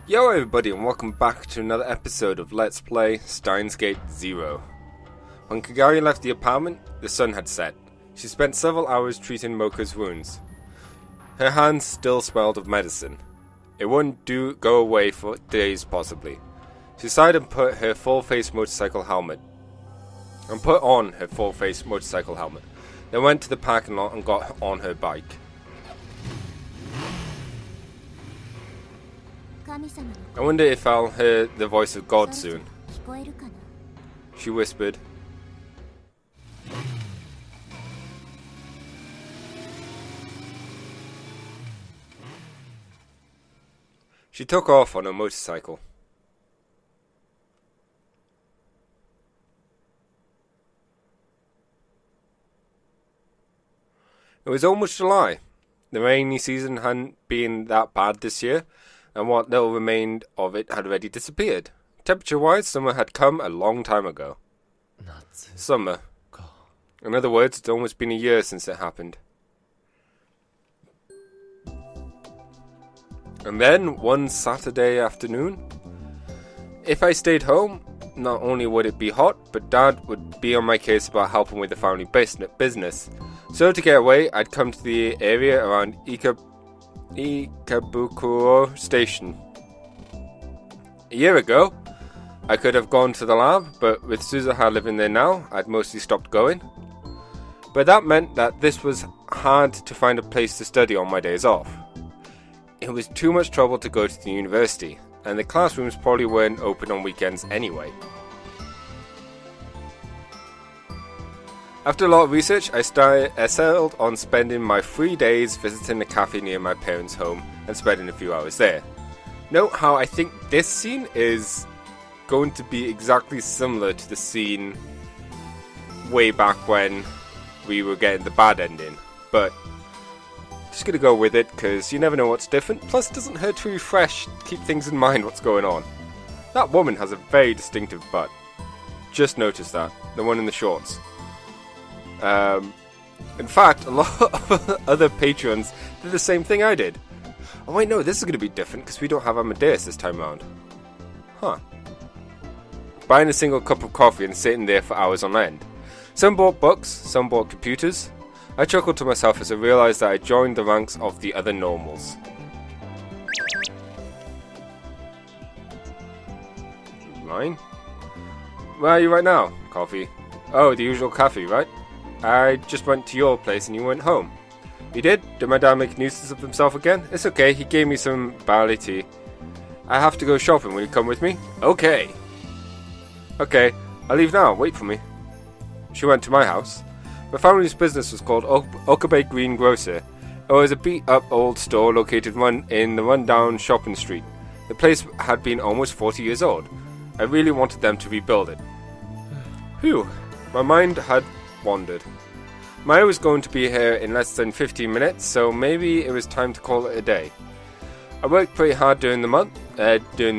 Yo everybody and welcome back to another episode of Let's Play Steins Gate 0. When Kagari left the apartment, the sun had set. She spent several hours treating Mocha's wounds. Her hands still smelled of medicine. It wouldn't go away for days possibly. She sighed and put on her full-face motorcycle helmet. Then went to the parking lot and got on her bike. I wonder if I'll hear the voice of God soon. She whispered. She took off on her motorcycle. It was almost July. The rainy season hadn't been that bad this year, and what little remained of it had already disappeared. Temperature-wise, summer had come a long time ago. Summer. In other words, it's almost been a year since it happened. And then, one Saturday afternoon, if I stayed home, not only would it be hot, but Dad would be on my case about helping with the family business. So to get away, I'd come to the area around Ikebukuro Station. A year ago, I could have gone to the lab, but with Suzuha living there now, I'd mostly stopped going. But that meant that this was hard to find a place to study on my days off. It was too much trouble to go to the university, and the classrooms probably weren't open on weekends anyway. After a lot of research, I settled on spending my 3 days visiting a cafe near my parents' home and spending a few hours there. Note how I think this scene is going to be exactly similar to the scene way back when we were getting the bad ending, but just gonna go with it because you never know what's different, plus it doesn't hurt to refresh, keep things in mind what's going on. That woman has a very distinctive butt. Just noticed that, the one in the shorts. In fact, a lot of other patrons did the same thing I did. Oh wait, no, this is going to be different because we don't have Amadeus this time around. Huh. Buying a single cup of coffee and sitting there for hours on end. Some bought books, some bought computers. I chuckled to myself as I realised that I joined the ranks of the other normals. Mine? Where are you right now? Coffee. Oh, the usual cafe, right? I just went to your place and you went home. You did? Did my dad make a nuisance of himself again? It's okay, he gave me some barley tea. I have to go shopping, will you come with me? Okay. Okay, I'll leave now, wait for me. She went to my house. My family's business was called Okabe Green Grocer. It was a beat-up old store located in the run-down shopping street. The place had been almost 40 years old. I really wanted them to rebuild it. Phew, my mind had wandered. Maya was going to be here in less than 15 minutes, so maybe it was time to call it a day. I worked pretty hard during the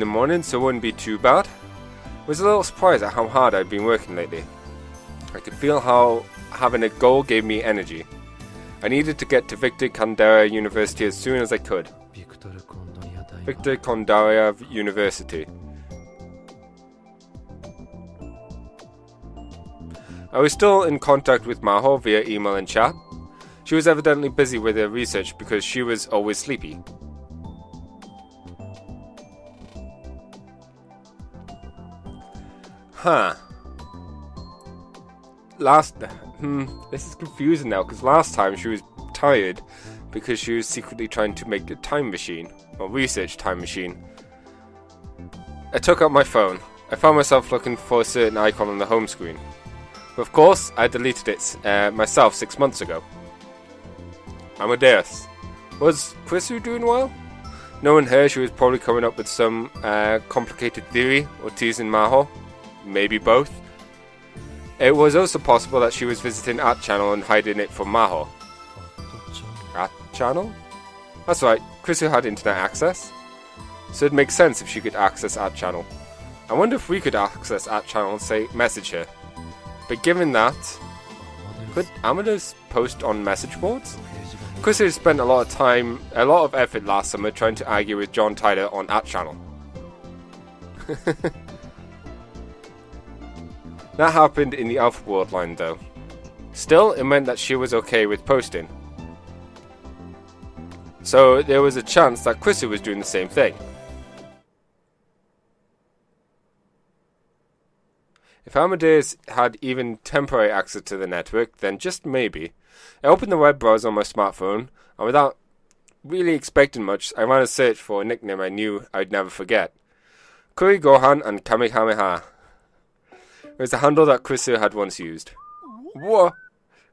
morning, so it wouldn't be too bad. I was a little surprised at how hard I'd been working lately. I could feel how having a goal gave me energy. I needed to get to Victor Kandara University as soon as I could. Victor Kandara University. I was still in contact with Maho via email and chat. She was evidently busy with her research because she was always sleepy. Huh. This is confusing now because last time she was tired because she was secretly trying to make a time machine, or research time machine. I took out my phone. I found myself looking for a certain icon on the home screen. But of course, I deleted it myself 6 months ago. Amadeus. Was Chrisu doing well? Knowing her, she was probably coming up with some complicated theory or teasing Maho. Maybe both. It was also possible that she was visiting At Channel and hiding it from Maho. At Channel? That's right, Chrisu had internet access. So it'd make sense if she could access At Channel. I wonder if we could access At Channel and say message her. But given that, could Amadeus post on message boards? Chris had spent a lot of effort last summer trying to argue with John Tyler on At Channel. That happened in the Alpha World line though. Still, it meant that she was okay with posting. So there was a chance that Chrissy was doing the same thing. If Amadeus had even temporary access to the network, then just maybe. I opened the web browser on my smartphone, and without really expecting much, I ran a search for a nickname I knew I'd never forget. Kuri Gohan and Kamehameha. It was a handle that Chrissy had once used. What?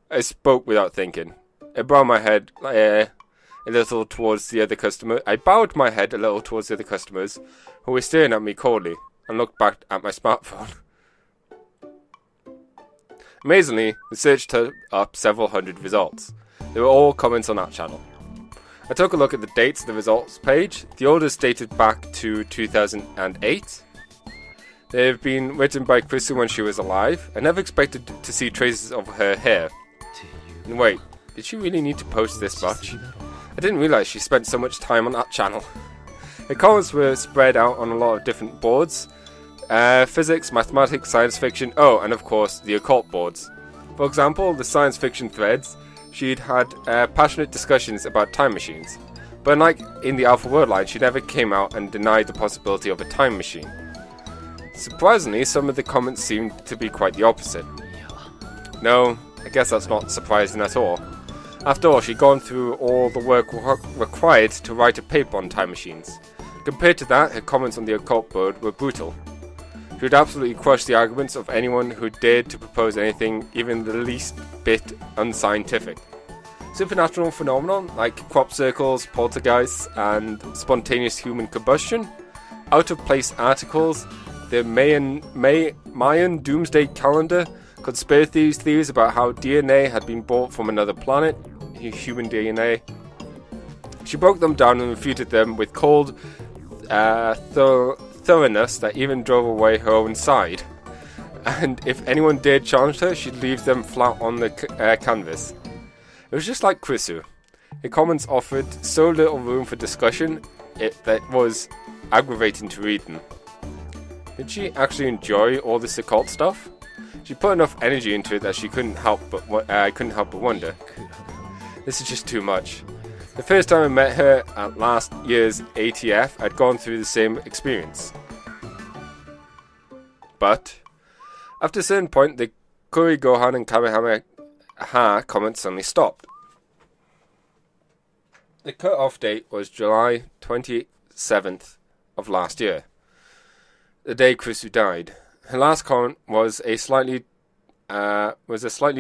I spoke without thinking. I bowed my head a little towards the other customer. I bowed my head a little towards the other customers, who were staring at me coldly, and looked back at my smartphone. Amazingly, the search turned up several hundred results. They were all comments on that channel. I took a look at the dates of the results page. The oldest dated back to 2008. They have been written by Chrissy when she was alive. I never expected to see traces of her hair. And wait, did she really need to post this much? I didn't realize she spent so much time on that channel. The comments were spread out on a lot of different boards. Physics, mathematics, science fiction, oh, and of course, the occult boards. For example, the science fiction threads, she'd had passionate discussions about time machines. But unlike in the Alpha World line, she never came out and denied the possibility of a time machine. Surprisingly, some of the comments seemed to be quite the opposite. No, I guess that's not surprising at all. After all, she'd gone through all the work required to write a paper on time machines. Compared to that, her comments on the occult board were brutal. She would absolutely crush the arguments of anyone who dared to propose anything even the least bit unscientific. Supernatural phenomenon like crop circles, poltergeists, and spontaneous human combustion, out-of-place articles, the Mayan doomsday calendar, conspiracy theories about how DNA had been bought from another planet, human DNA. She broke them down and refuted them with cold thoroughness that even drove away her own side. And if anyone dared challenge her, she'd leave them flat on the canvas. It was just like Chrissy. Her comments offered so little room for discussion that was aggravating to read them. Did she actually enjoy all this occult stuff? She put enough energy into it that she couldn't help but wonder. This is just too much. The first time I met her at last year's ATF, I'd gone through the same experience. But after a certain point, the Kuri Gohan and Kamehameha comments suddenly stopped. The cut-off date was July 27th of last year, the day Chrissy died. Her last comment was a slightly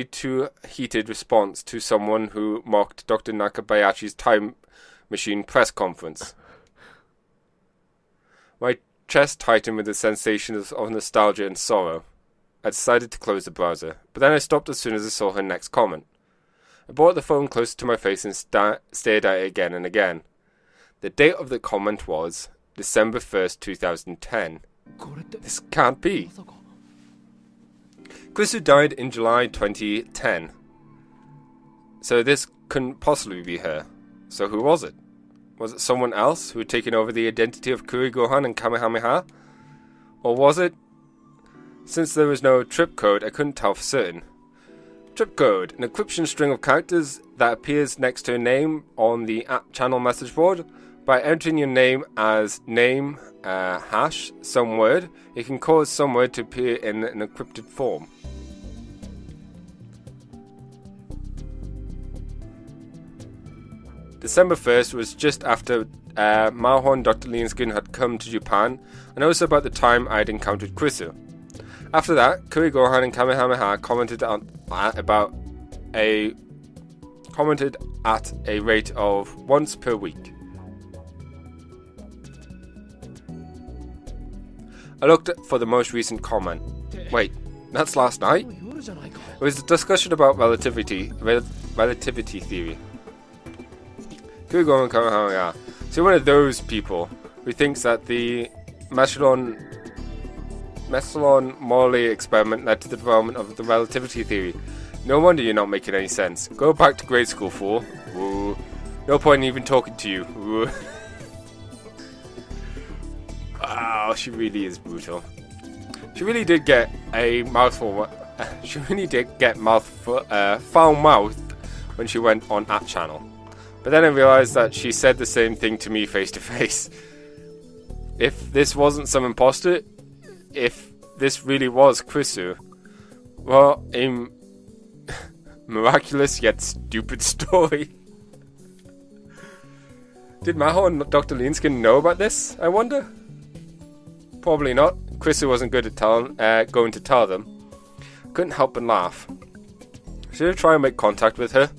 too heated response to someone who mocked Dr. Nakabayashi's time machine press conference. My chest tightened with the sensations of nostalgia and sorrow. I decided to close the browser, but then I stopped as soon as I saw her next comment. I brought the phone closer to my face and stared at it again and again. The date of the comment was December 1st, 2010. This can't be. Chrissy died in July 2010. So this couldn't possibly be her. So who was it? Was it someone else who had taken over the identity of Kuri Gohan and Kamehameha? Or was it? Since there was no trip code, I couldn't tell for certain. Trip code, an encryption string of characters that appears next to a name on the channel message board. By entering your name as name, hash, some word, it can cause some word to appear in an encrypted form. December 1st was just after Mahon and Dr. Linskin had come to Japan, and also about the time I had encountered Chrissy. After that, Kuri Gohan and Kamehameha commented at a rate of once per week. I looked for the most recent comment. Wait, that's last night? It was a discussion about relativity theory. Kuri Gohan and Kamehameha. So one of those people who thinks that the Mesolon-Morley experiment led to the development of the relativity theory. No wonder you're not making any sense. Go back to grade school, fool. Woo. No point in even talking to you. Woo. Wow, she really is brutal. She really did get a mouthful. She really did get foul mouth when she went on that channel. But then I realized that she said the same thing to me face to face. If this wasn't some imposter, if this really was Krisu, well, a miraculous yet stupid story. Did Maho and Dr. Linskin know about this, I wonder? Probably not. Krisu wasn't good at going to tell them. Couldn't help but laugh. Should I try and make contact with her?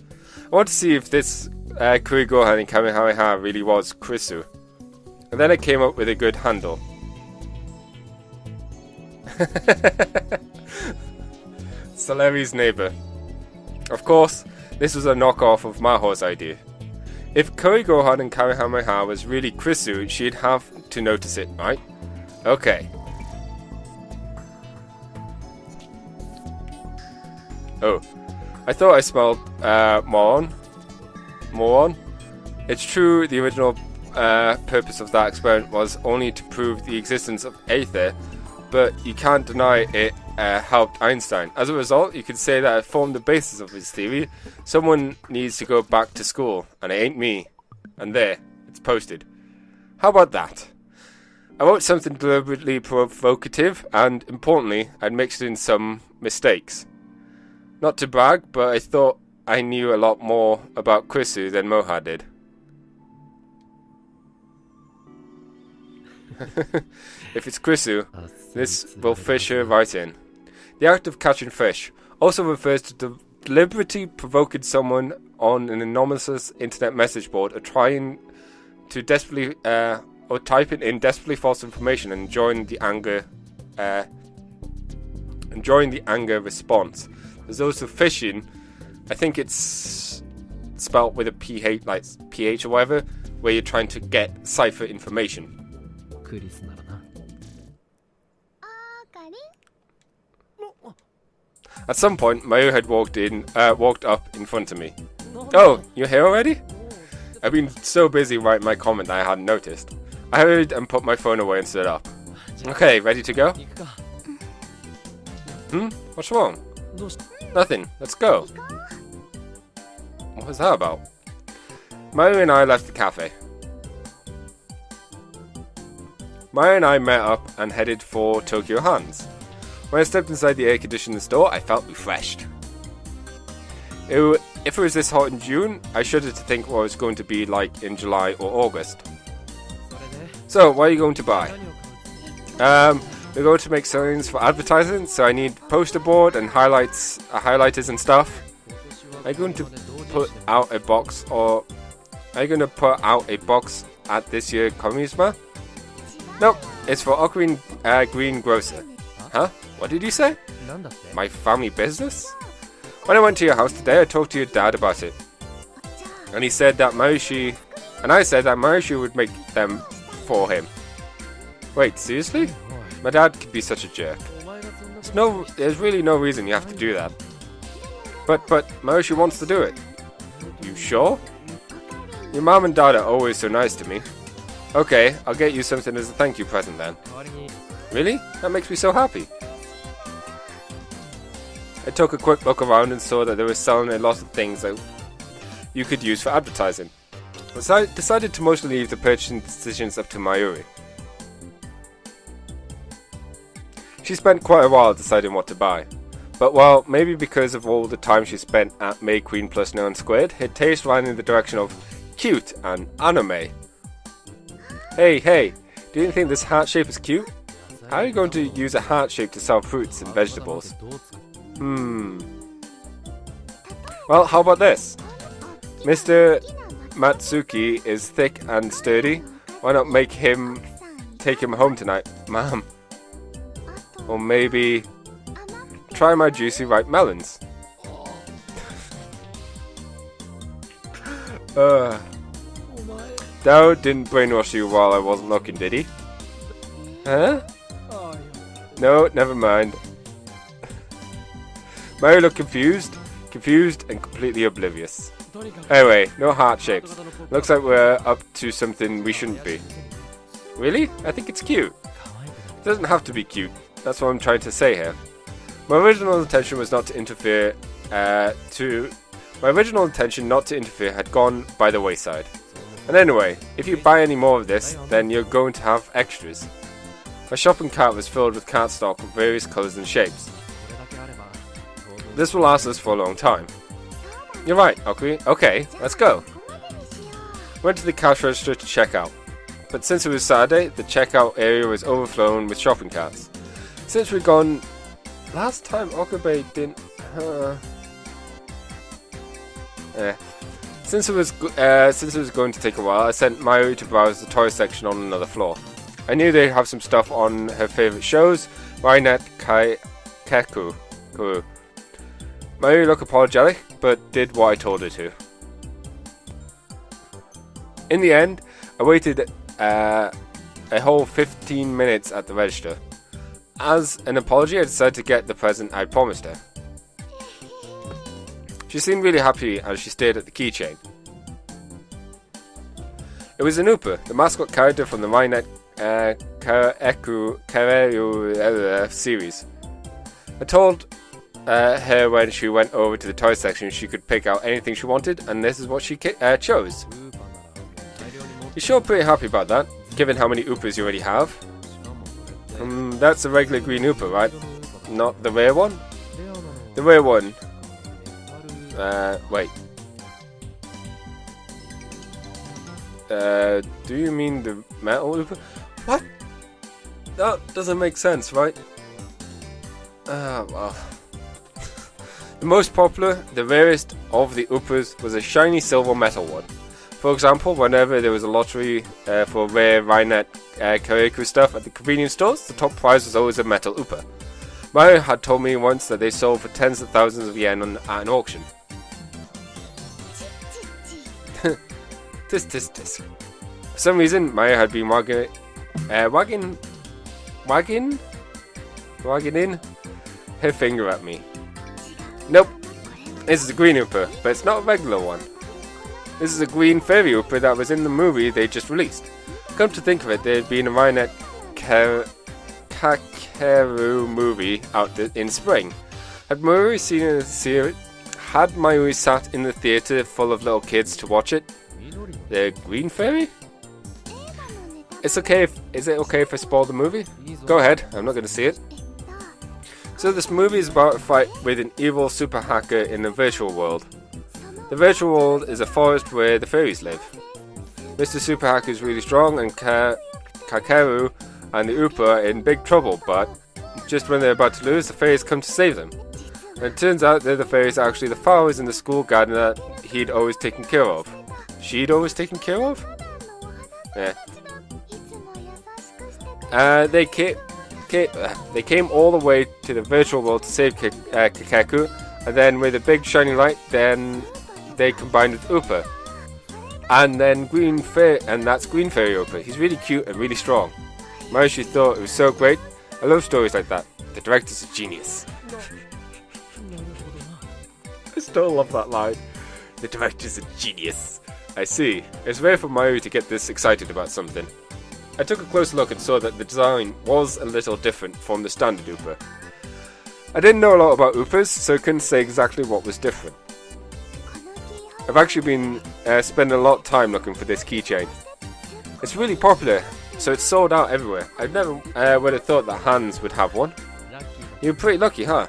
I want to see if this Kurigohan and Kamehameha really was Krisu. And then I came up with a good handle. Saleri's neighbour. Of course, this was a knockoff of Maho's idea. If Kurigohan and Kamehameha was really Krisu, she'd have to notice it, right? Okay. Oh, I thought I smelled moron. It's true, the original purpose of that experiment was only to prove the existence of aether, but you can't deny it helped Einstein. As a result, you could say that it formed the basis of his theory. Someone needs to go back to school, and it ain't me. And there, it's posted. How about that? I wrote something deliberately provocative, and importantly, I'd mixed in some mistakes. Not to brag, but I thought I knew a lot more about Krisu than Moha did. If it's Krisu, this will fish her right in. The act of catching fish also refers to deliberately provoking someone on an anonymous internet message board or trying to desperately or typing in desperately false information and enjoying the anger response. There's also phishing. I think it's spelt with a PH, like PH or whatever, where you're trying to get cipher information. At some point, Mayu had walked up in front of me. Oh, you're here already? I've been so busy writing my comment that I hadn't noticed. I hurried and put my phone away and stood up. Okay, ready to go? What's wrong? Nothing. Let's go. What was that about? Mayu and I left the cafe. Mayu and I met up and headed for Tokyo Hands. When I stepped inside the air-conditioned store, I felt refreshed. If it was this hot in June, I shuddered to think what it was going to be like in July or August. So, what are you going to buy? We're going to make signs for advertising, so I need poster board and highlighters and stuff. Are you going to put out a box, or are you going to put out a box at this year's Komisma? Nope, it's for Green Grocer. Huh? What did you say? My family business? When I went to your house today, I talked to your dad about it. And he said that Marushi... And I said that Marushi would make them for him. Wait, seriously? My dad could be such a jerk. There's really no reason you have to do that. But Marushi wants to do it. You sure? Your mom and dad are always so nice to me. Okay, I'll get you something as a thank you present then. Really? That makes me so happy. I took a quick look around and saw that they were selling a lot of things that you could use for advertising. So I decided to mostly leave the purchasing decisions up to Mayuri. She spent quite a while deciding what to buy. But well, maybe because of all the time she spent at May Queen plus Neon Squid, her taste ran in the direction of cute and anime. Hey, do you think this heart shape is cute? How are you going to use a heart shape to sell fruits and vegetables? Well, how about this? Mr. Matsuki is thick and sturdy. Why not take him home tonight, ma'am? Or maybe try my juicy ripe melons. Dao didn't brainwash you while I wasn't looking, did he? Huh? No, never mind. Mary looked confused and completely oblivious. Anyway, no heart shapes. Looks like we're up to something we shouldn't be. Really? I think it's cute. It doesn't have to be cute. That's what I'm trying to say here. My original intention was not to interfere. My original intention not to interfere had gone by the wayside. And anyway, if you buy any more of this, then you're going to have extras. My shopping cart was filled with cardstock of various colours and shapes. This will last us for a long time. You're right, Okui. Okay, let's go. Went to the cash register to check out. But since it was Saturday, the checkout area was overflowing with shopping carts. Since we'd gone... Last time Okabe didn't... Since it was going to take a while, I sent Mayuri to browse the toy section on another floor. I knew they'd have some stuff on her favourite shows, Rainet Keku. Mayuri looked apologetic, but did what I told her to. In the end, I waited a whole 15 minutes at the register. As an apology, I decided to get the present I promised her. She seemed really happy as she stared at the keychain. It was an Upa, the mascot character from the Rainet Keku series. I told her when she went over to the toy section she could pick out anything she wanted, and this is what she chose. You're sure pretty happy about that, given how many Upas you already have. That's a regular green Upa, right? Not the rare one? The rare one. Wait. Do you mean the metal Upa? What? That doesn't make sense, right? Well. The most popular, the rarest of the Upas was a shiny silver metal one. For example, whenever there was a lottery for rare Rainet Kareku stuff at the convenience stores, the top prize was always a metal Upa. Mario had told me once that they sold for tens of thousands of yen at an auction. Tis. For some reason, Mario had been wagging in her finger at me. Nope, this is a green Upa, but it's not a regular one. This is a green fairy Upa that was in the movie they just released. Come to think of it, there had been a Rainet Kakeru movie out in spring. Had Mayuri sat in the theatre full of little kids to watch it? The green fairy? Is it okay if I spoil the movie? Go ahead, I'm not going to see it. So this movie is about a fight with an evil super hacker in the virtual world. The virtual world is a forest where the fairies live. Mr. Super Hacker is really strong, and Kakeru and the Upa are in big trouble, but just when they're about to lose, the fairies come to save them. And it turns out that the fairies are actually the flowers in the school garden that he'd always taken care of. She'd always taken care of? Yeah. They came all the way to the virtual world to save Kakeru, and then with a big shiny light, then they combined with Upa. And then that's Green Fairy Upa. He's really cute and really strong. Marushi thought it was so great. I love stories like that. The director's a genius. I still love that line. The director's a genius. I see. It's rare for Mayu to get this excited about something. I took a close look and saw that the design was a little different from the standard Upa. I didn't know a lot about Upas, so I couldn't say exactly what was different. I've actually been spending a lot of time looking for this keychain. It's really popular, so it's sold out everywhere. I never would have thought that Hans would have one. You're pretty lucky, huh?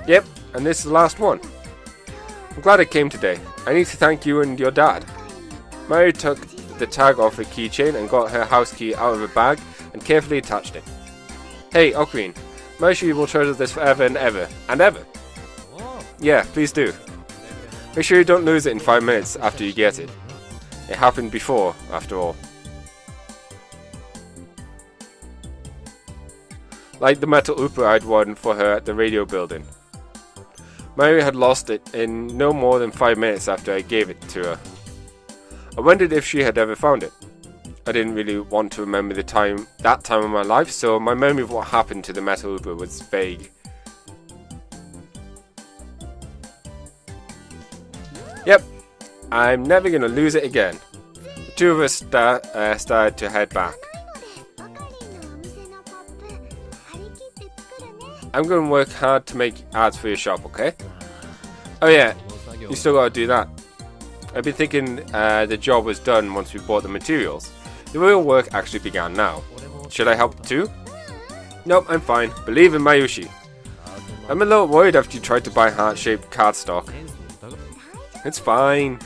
Yep, and this is the last one. I'm glad it came today. I need to thank you and your dad. Mary took the tag off her keychain and got her house key out of her bag and carefully attached it. Hey, Ocarine, make sure you will treasure this forever and ever. And ever. Yeah, please do. Make sure you don't lose it in 5 minutes after you get it. It happened before, after all. Like the metal Upa I'd won for her at the radio building. Mary had lost it in no more than 5 minutes after I gave it to her. I wondered if she had ever found it. I didn't really want to remember that time of my life, so my memory of what happened to the metal Upa was vague. Yep, I'm never gonna lose it again. The two of us started to head back. I'm going to work hard to make ads for your shop, okay? Oh yeah, you still got to do that. I've been thinking the job was done once we bought the materials. The real work actually began now. Should I help too? Nope, I'm fine. Believe in Mayushi. I'm a little worried after you tried to buy heart-shaped cardstock. It's fine.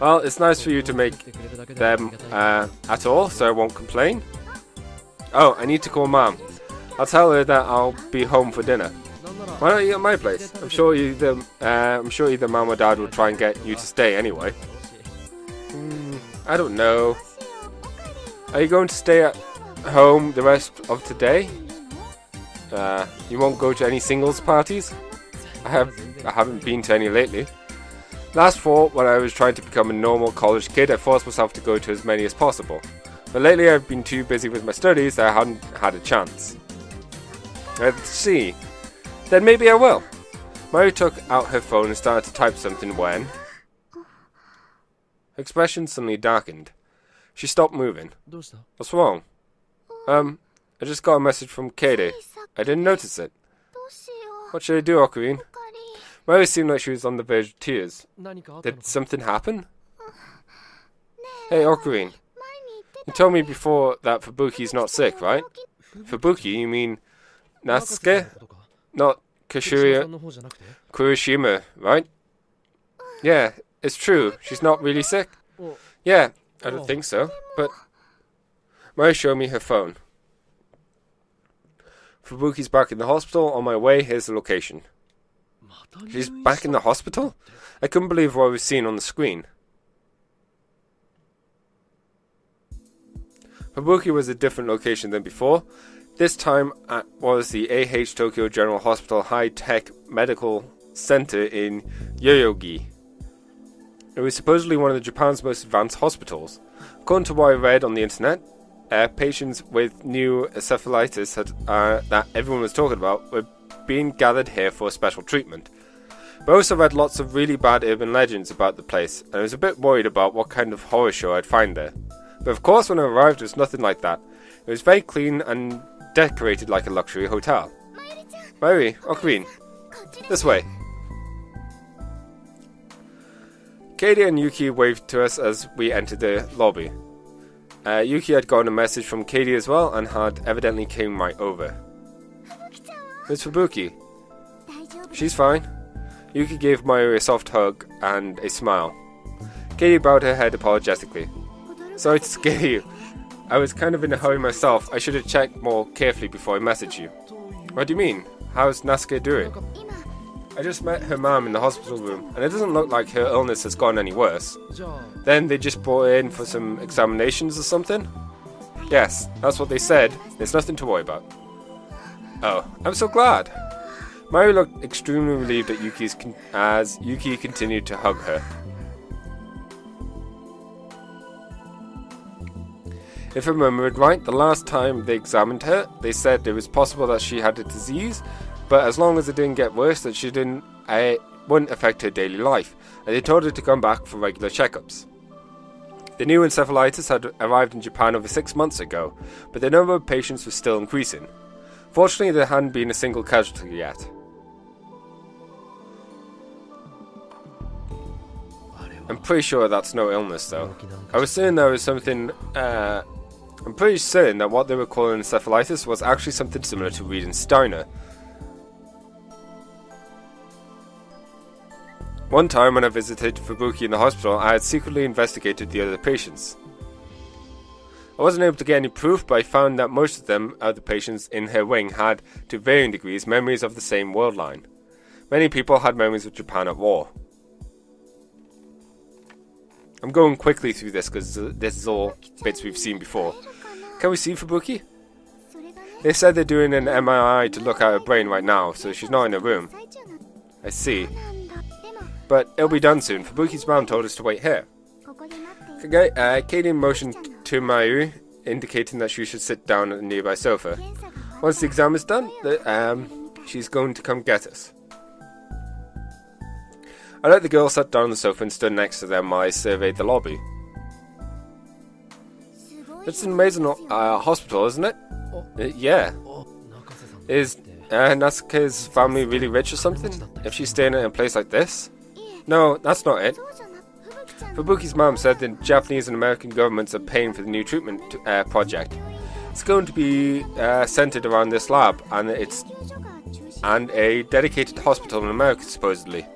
Well, it's nice for you to make them at all, so I won't complain. Oh, I need to call Mom. I'll tell her that I'll be home for dinner. Why don't you at my place? I'm sure either Mom or Dad will try and get you to stay anyway. I don't know. Are you going to stay at home the rest of today? You won't go to any singles parties? I haven't been to any lately. Last fall, when I was trying to become a normal college kid, I forced myself to go to as many as possible. But lately I've been too busy with my studies that I hadn't had a chance. Let's see. Then maybe I will. Mary took out her phone and started to type something when... Her expression suddenly darkened. She stopped moving. What's wrong? I just got a message from Katie. I didn't notice it. What should I do, Ocarine? Mary seemed like she was on the verge of tears. Did something happen? Hey, Ocarine. You told me before that Fubuki's not sick, right? Fubuki, you mean Natsuke? Not Kurishima, right? Yeah, it's true. She's not really sick? Yeah, I don't think so, but... Mary showed me her phone. Fubuki's back in the hospital. On my way, here's the location. She's back in the hospital? I couldn't believe what I was seeing on the screen. Fubuki was a different location than before. This time was the AH Tokyo General Hospital High-Tech Medical Center in Yoyogi. It was supposedly one of Japan's most advanced hospitals. According to what I read on the internet, patients with new encephalitis that everyone was talking about were being gathered here for special treatment. But I also read lots of really bad urban legends about the place, and I was a bit worried about what kind of horror show I'd find there. But of course when I arrived it was nothing like that. It was very clean and decorated like a luxury hotel. Mayuri, Ocarine, this way. Katie and Yuki waved to us as we entered the lobby. Yuki had gotten a message from Katie as well and had evidently came right over. It's Fubuki. She's fine. Yuki gave Mayuri a soft hug and a smile. Katie bowed her head apologetically. Sorry to scare you. I was kind of in a hurry myself. I should have checked more carefully before I messaged you. What do you mean? How's Natsuke doing? I just met her mom in the hospital room, and it doesn't look like her illness has gotten any worse. Then they just brought her in for some examinations or something? Yes, that's what they said. There's nothing to worry about. Oh, I'm so glad. Mary looked extremely relieved at as Yuki continued to hug her. If I remembered right, the last time they examined her, they said it was possible that she had a disease, but as long as it didn't get worse, that it wouldn't affect her daily life, and they told her to come back for regular checkups. The new encephalitis had arrived in Japan over 6 months ago, but the number of patients was still increasing. Fortunately, there hadn't been a single casualty yet. I'm pretty sure that's no illness, though. I was saying there was something... I'm pretty certain that what they were calling encephalitis was actually something similar to Reed and Steiner. One time when I visited Fubuki in the hospital, I had secretly investigated the other patients. I wasn't able to get any proof, but I found that most of them, other patients in her wing, had, to varying degrees, memories of the same world line. Many people had memories of Japan at war. I'm going quickly through this because this is all bits we've seen before. Can we see Fubuki? They said they're doing an MRI to look at her brain right now, so she's not in her room. I see. But it'll be done soon. Fubuki's mom told us to wait here. Okay, Katie motioned to Mayuri, indicating that she should sit down on a nearby sofa. Once the exam is done, she's going to come get us. I let the girl sit down on the sofa and stood next to them while I surveyed the lobby. It's an amazing hospital, isn't it? Yeah. Is Nasuke's family really rich or something? If she's staying in a place like this? No, that's not it. Fubuki's mom said the Japanese and American governments are paying for the new treatment project. It's going to be centered around this lab, and a dedicated hospital in America, supposedly.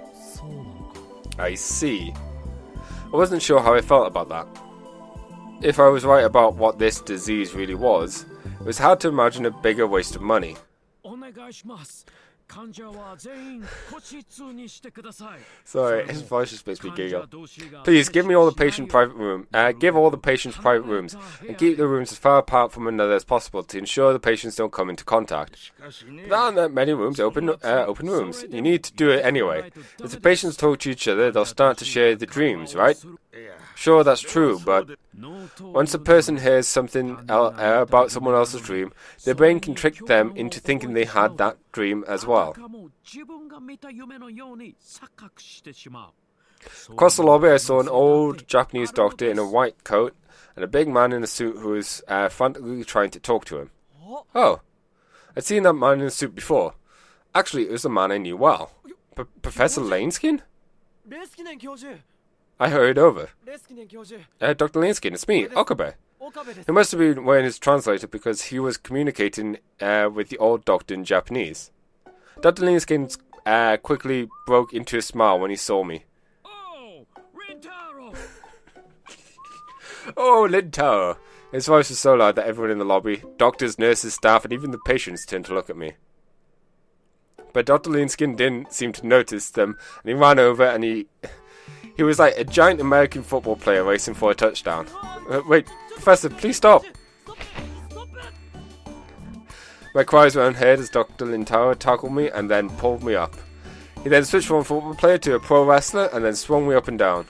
I see. I wasn't sure how I felt about that. If I was right about what this disease really was, it was hard to imagine a bigger waste of money. Sorry, his voice just makes me giggle. Please give me all the patient private room. Give all the patients private rooms, and keep the rooms as far apart from one another as possible to ensure the patients don't come into contact. There aren't that many rooms, open rooms. You need to do it anyway. If the patients talk to each other, they'll start to share the dreams, right? Sure, that's true, but once a person hears something about someone else's dream, their brain can trick them into thinking they had that dream as well. Across the lobby, I saw an old Japanese doctor in a white coat and a big man in a suit who was frantically trying to talk to him. Oh, I'd seen that man in a suit before. Actually, it was a man I knew well. Professor Laneskin? I hurried over. Dr. Laneskin, it's me, Okabe. He must have been wearing his translator because he was communicating with the old doctor in Japanese. Dr. Laneskin quickly broke into a smile when he saw me. Oh, Lintaro! His voice was so loud that everyone in the lobby, doctors, nurses, staff, and even the patients turned to look at me. But Dr. Laneskin didn't seem to notice them, and he ran over and he was like a giant American football player racing for a touchdown. Wait, Professor, please stop! My cries were unheard as Dr. Lintaro tackled me and then pulled me up. He then switched from a football player to a pro wrestler and then swung me up and down.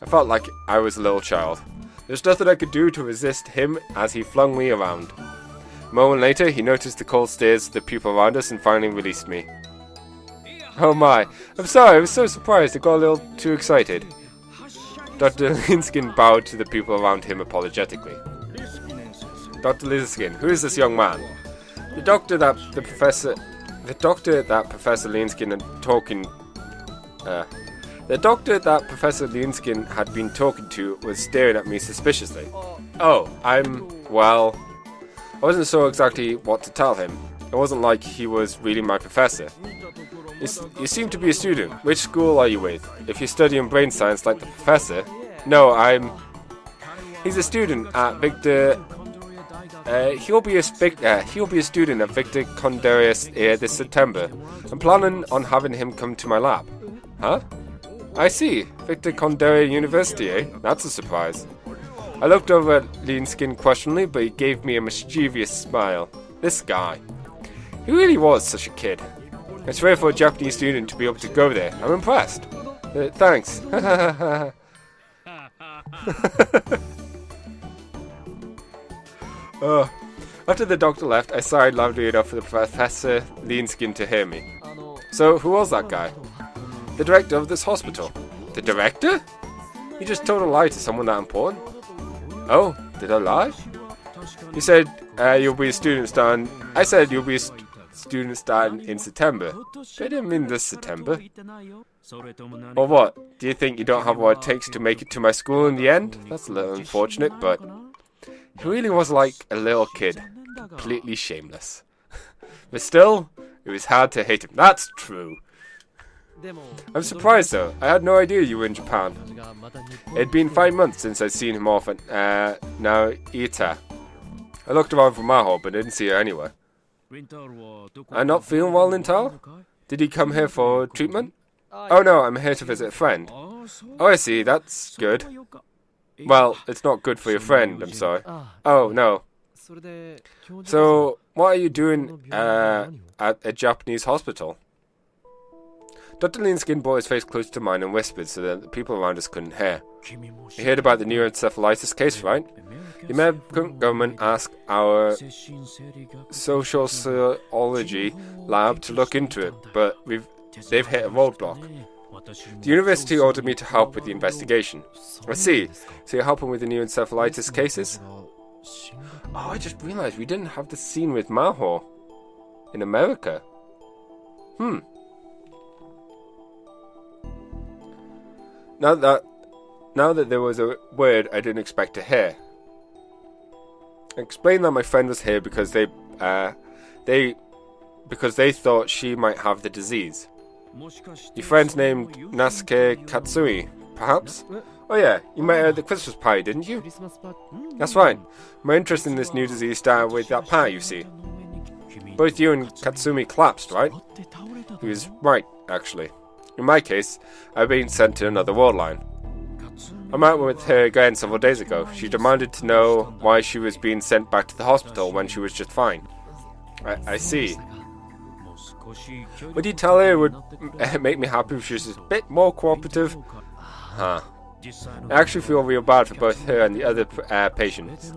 I felt like I was a little child. There's nothing I could do to resist him as he flung me around. A moment later, he noticed the cold stares of the people around us and finally released me. Oh my, I'm sorry, I was so surprised I got a little too excited. Dr. Linskin bowed to the people around him apologetically. Dr. Linskin, who is this young man? The doctor that Professor Linskin had been talking to was staring at me suspiciously. Oh, I wasn't sure exactly what to tell him. It wasn't like he was really my professor. You seem to be a student. Which school are you with? If you're studying brain science like the professor... No, he's a student at Victor... He'll be a student at Victor Condarius this September. I'm planning on having him come to my lab. Huh? I see. Victor Condarius University, eh? That's a surprise. I looked over at Linskin questioningly, but he gave me a mischievous smile. This guy. He really was such a kid. It's rare for a Japanese student to be able to go there. I'm impressed. Thanks. After the doctor left, I sighed loudly enough for the Professor Linskin to hear me. So, who was that guy? The director of this hospital. The director? You just told a lie to someone that important? Oh, did I lie? You said you'll be a student starting... I said you'll be a student starting in September. I didn't mean this September. Or what? Do you think you don't have what it takes to make it to my school in the end? That's a little unfortunate, but... He really was like a little kid. Completely shameless. But still, it was hard to hate him. That's true. I'm surprised though. I had no idea you were in Japan. It had been 5 months since I'd seen him off at Naoita. I looked around for Maho, but didn't see her anywhere. I'm not feeling well, Lintaro? Did he come here for treatment? Oh no, I'm here to visit a friend. Oh, I see. That's good. Well, it's not good for your friend, I'm sorry. Oh, no. So, what are you doing at a Japanese hospital? Dr. Linskin brought his face close to mine and whispered so that the people around us couldn't hear. You heard about the neuroencephalitis case, right? The American government asked our sociology lab to look into it, but they've hit a roadblock. The university ordered me to help with the investigation. I see. So you're helping with the neuroencephalitis cases? Oh, I just realized we didn't have the scene with Maho in America. Now that there was a word I didn't expect to hear. I explained that my friend was here because they thought she might have the disease. Your friend's named Nasuke Katsui, perhaps? Oh yeah, you met her at the Christmas party, didn't you? That's right. My interest in this new disease started with that party, you see. Both you and Katsumi collapsed, right? He was right, actually. In my case, I've been sent to another world line. I met with her again several days ago. She demanded to know why she was being sent back to the hospital when she was just fine. I see. Would you tell her it would make me happy if she was a bit more cooperative? Huh. I actually feel real bad for both her and the other patients.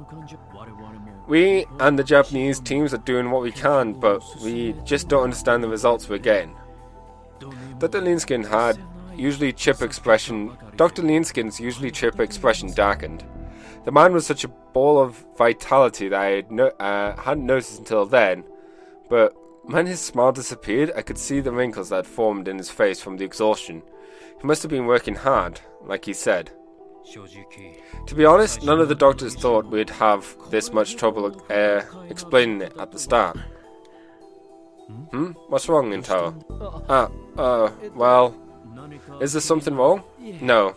We and the Japanese teams are doing what we can, but we just don't understand the results we're getting. Dr. Linskin's usually chipper expression darkened. The man was such a ball of vitality that I hadn't noticed until then, but when his smile disappeared, I could see the wrinkles that had formed in his face from the exhaustion. He must have been working hard, like he said. To be honest, none of the doctors thought we'd have this much trouble explaining it at the start. What's wrong, Intaro? Well, is there something wrong? No.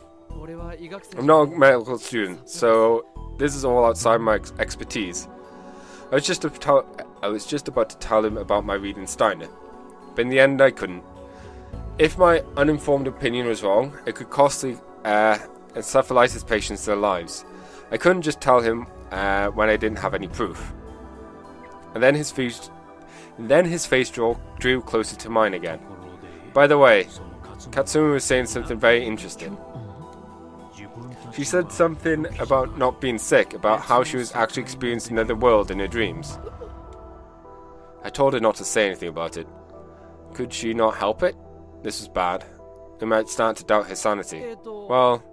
I'm not a medical student, so this is all outside my expertise. I was just about to tell him about my reading Steiner, but in the end I couldn't. If my uninformed opinion was wrong, it could cost the encephalitis patients their lives. I couldn't just tell him when I didn't have any proof. And then his face drew closer to mine again. By the way, Katsumi was saying something very interesting. She said something about not being sick, about how she was actually experiencing another world in her dreams. I told her not to say anything about it. Could she not help it? This was bad. I might start to doubt her sanity. Well,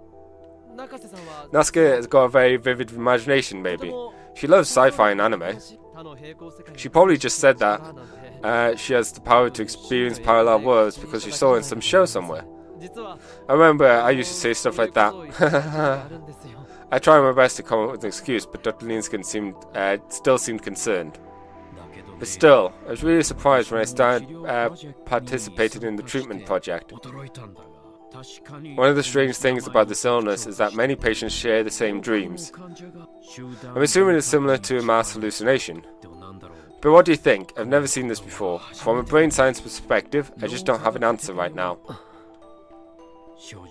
Nasuke has got a very vivid imagination, maybe. She loves sci-fi and anime. She probably just said that she has the power to experience parallel worlds because she saw it in some show somewhere. I remember I used to say stuff like that. I tried my best to come up with an excuse, but Dr. Linskin still seemed concerned. But still, I was really surprised when I started participating in the treatment project. One of the strange things about this illness is that many patients share the same dreams. I'm assuming it's similar to a mass hallucination. But what do you think? I've never seen this before. From a brain science perspective, I just don't have an answer right now.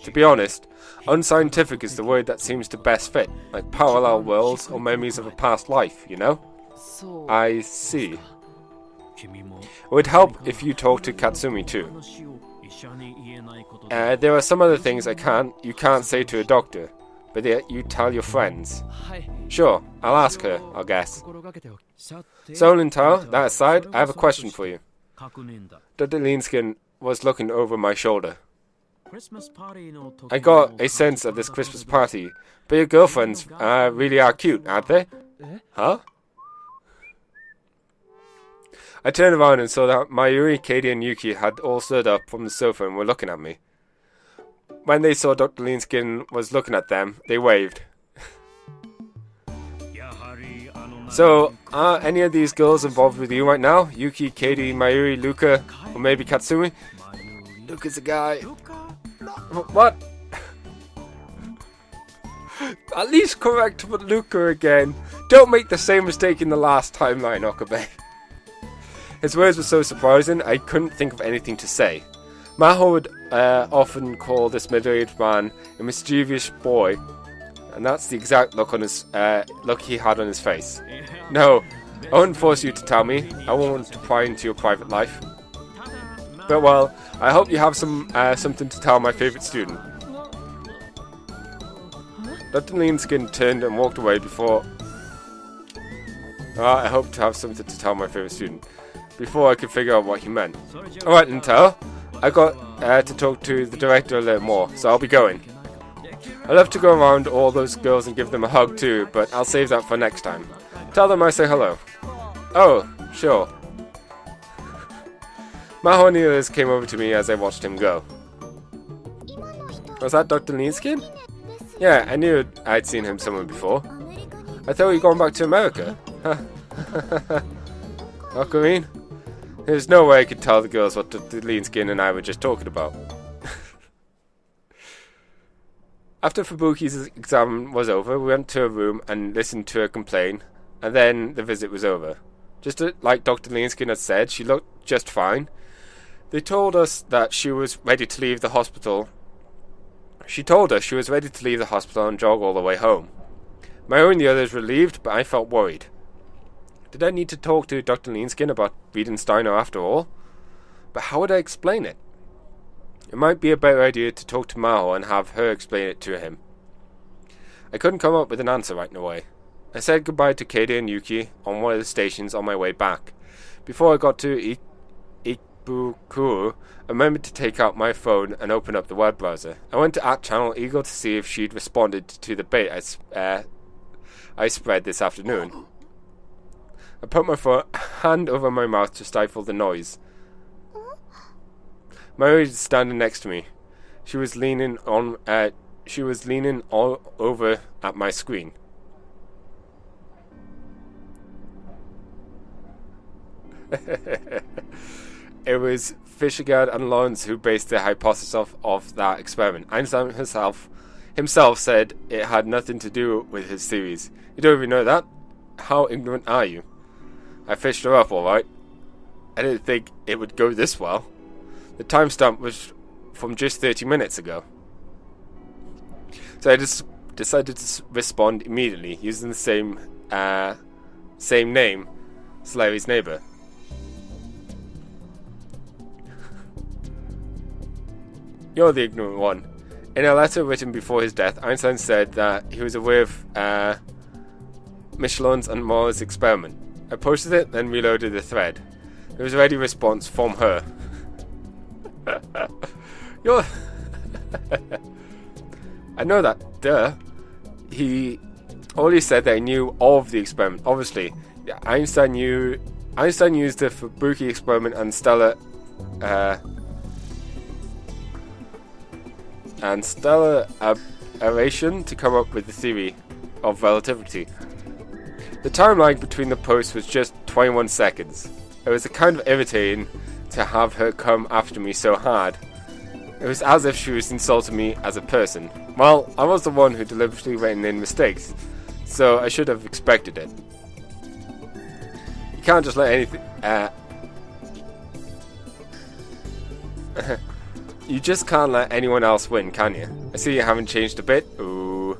To be honest, unscientific is the word that seems to best fit, like parallel worlds or memories of a past life, you know? I see. It would help if you talk to Katsumi too. There are some other things you can't say to a doctor, but you tell your friends. Sure, I'll ask her, I guess. So, Lintao, that aside, I have a question for you. Dr. Linskin was looking over my shoulder. I got a sense of this Christmas party, but your girlfriends really are cute, aren't they? Huh? I turned around and saw that Mayuri, Katie and Yuki had all stood up from the sofa and were looking at me. When they saw Dr. Linskin was looking at them, they waved. So, are any of these girls involved with you right now? Yuki, Katie, Mayuri, Luca, or maybe Katsumi? Luca's a guy. What? At least correct Luca again. Don't make the same mistake in the last timeline, Okabe. His words were so surprising, I couldn't think of anything to say. Maho would often call this middle-aged man a mischievous boy, and that's the exact look he had on his face. No, I wouldn't force you to tell me. I won't pry into your private life. But well, I hope you have something to tell my favourite student. Dr. Linskin turned and walked away before... I hope to have something to tell my favourite student. Before I could figure out what he meant. Alright, Lintao. I got to talk to the director a little more, so I'll be going. I'd love to go around all those girls and give them a hug too, but I'll save that for next time. Tell them I say hello. Oh, sure. Maho and the others came over to me as I watched him go. Was that Dr. Leanskin? Yeah, I knew I'd seen him somewhere before. I thought you'd gone back to America. Ocarine? There's no way I could tell the girls what Dr. Leanskin and I were just talking about. After Fubuki's exam was over, we went to her room and listened to her complain, and then the visit was over. Just like Dr. Leanskin had said, she looked just fine. They told us that she was ready to leave the hospital. She told us she was ready to leave the hospital and jog all the way home. Mayo and the others were relieved, but I felt worried. Did I need to talk to Dr. Leanskin about reading Steiner after all? But how would I explain it? It might be a better idea to talk to Maho and have her explain it to him. I couldn't come up with an answer right away. I said goodbye to Katie and Yuki on one of the stations on my way back. Before I got to Ikebukuro, I remembered to take out my phone and open up the web browser. I went to @channel eager to see if she'd responded to the bait I spread this afternoon. I put my hand over my mouth to stifle the noise. Mary was standing next to me. She was leaning all over at my screen. It was Fischergard and Lawrence who based the hypothesis of that experiment. Einstein himself said it had nothing to do with his theories. You don't even know that? How ignorant are you? I fished her up, alright. I didn't think it would go this well. The timestamp was from just 30 minutes ago. So I just decided to respond immediately using the same name as Larry's neighbor. You're the ignorant one. In a letter written before his death, Einstein said that he was aware of Michelin's and Mora's experiment. I posted it, then reloaded the thread. There was a ready response from her. You're... I know that, duh. All he said that he knew of the experiment. Obviously, Einstein used the Fubuki experiment and stellar aberration to come up with the theory of relativity. The timeline between the posts was just 21 seconds. It was kind of irritating to have her come after me so hard. It was as if she was insulting me as a person. Well, I was the one who deliberately written in mistakes, so I should have expected it. You can't just let anything... You just can't let anyone else win, can you? I see you haven't changed a bit. Ooh.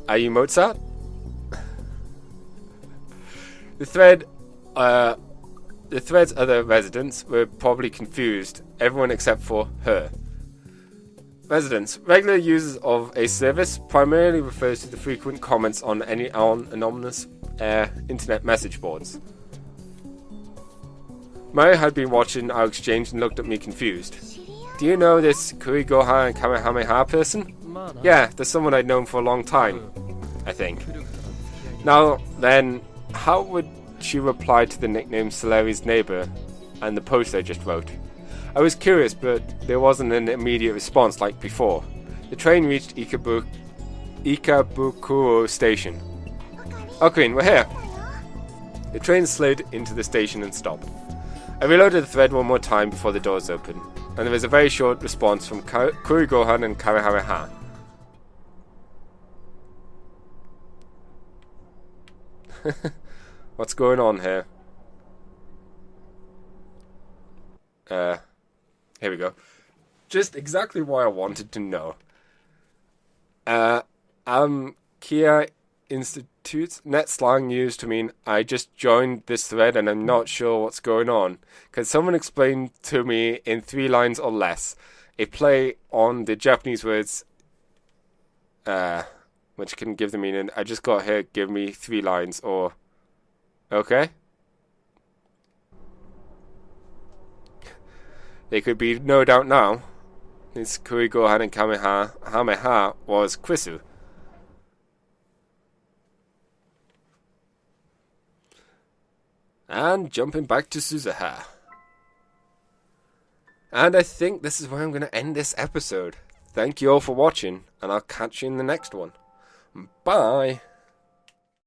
Are you Mozart? The thread's other residents were probably confused, everyone except for her. Residents. Regular users of a service primarily refers to the frequent comments on anonymous internet message boards. Mary had been watching our exchange and looked at me confused. Do you know this Kurigoha and Kamehameha person? Yeah, there's someone I'd known for a long time, I think. Now then, how would she reply to the nickname Solari's neighbor and the post I just wrote? I was curious, but there wasn't an immediate response like before. The train reached Ikebukuro station. Ocarine, we're here! The train slid into the station and stopped. I reloaded the thread one more time before the doors opened, and there was a very short response from Kurigohan and Kamehameha. What's going on here? Here we go. Just exactly what I wanted to know. Kia Institute's net slang used to mean I just joined this thread and I'm not sure what's going on. Can someone explain to me in 3 lines or less a play on the Japanese words which can give the meaning I just got here, give me 3 lines or okay? There could be no doubt now. This Kurigohan and Kamehameha was Krisu. And jumping back to Suzuha. And I think this is where I'm going to end this episode. Thank you all for watching, and I'll catch you in the next one. Bye!